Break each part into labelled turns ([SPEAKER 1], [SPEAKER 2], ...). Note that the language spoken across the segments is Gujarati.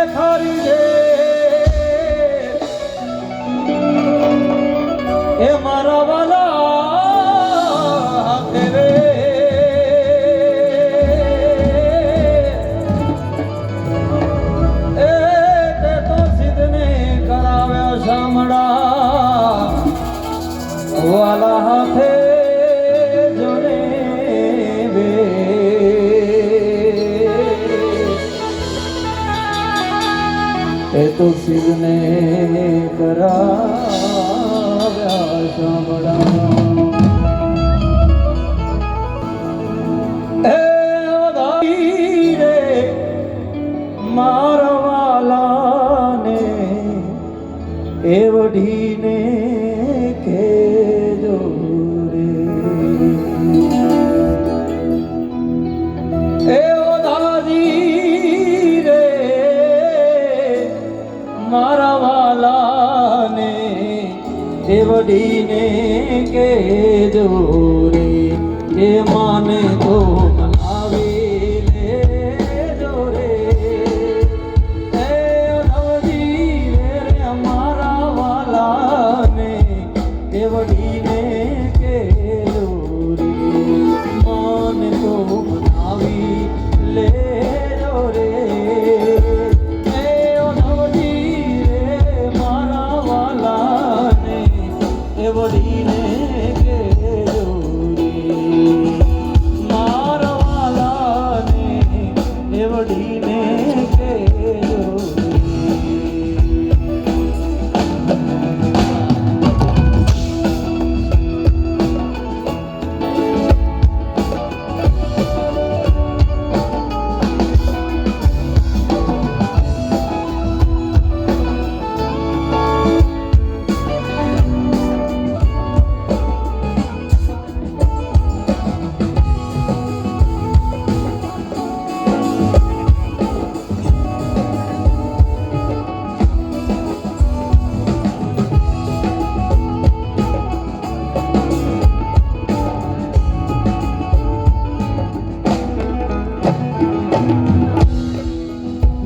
[SPEAKER 1] ખરી છે એ મારા વાલા હાથે રે એ તે તો સિદ્ધને કરાવ્યા શામળા વાલા હાથે જોડે બે એ તો શિવને કરાવ્યા શામળા એ ઓધાઈ રે મારા વાલાને એ વઢીને કેજો રે એ ઓધાઈ રે મારા વાલાને એ વઢીને કેજો રે એ માને તો મનાવી લેજો રે એ નવજી રે મારા વાલાને એ વઢીને કેજો રે માને તો મનાવી લેજો રે વઢીને કેજો રે મારા વાલાને એ વઢીને કેજો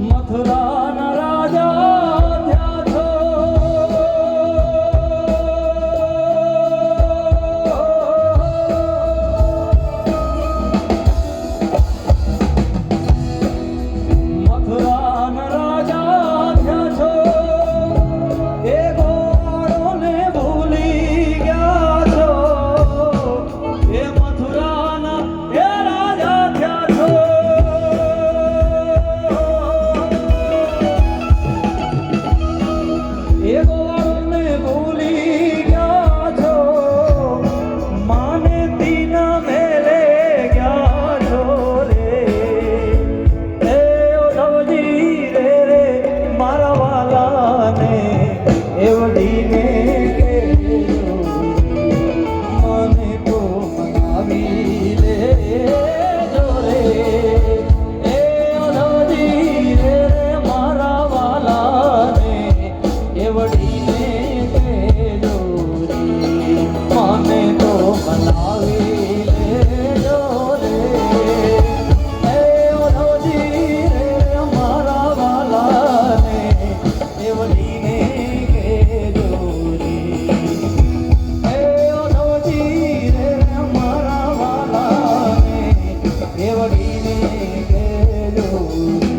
[SPEAKER 1] મથુરાના રાજા થયા છો મથુરાના રાજા થયા છો એ ગોવાળોને ભૂલી ગયા છો એ મથુરાના એ રાજા થયા છો એ ગોવાળોને ભૂલી ગયા છો માને તીના મેલે ગયા છો રે એ ઓધવજી રે મારા વાલાને એ વઢીને કેજો મને તો મનાવી લેજો રે એ ઓધવજી રે મારા વાલાને એ વઢીને કેજો રે માને તો મનાવી લેજો રે એ ઓધવજી રે મારા વાલાને એ વઢીને કેજો રે એ ઓધવજી રે મારા વાલાને એ વઢીને કેજો રે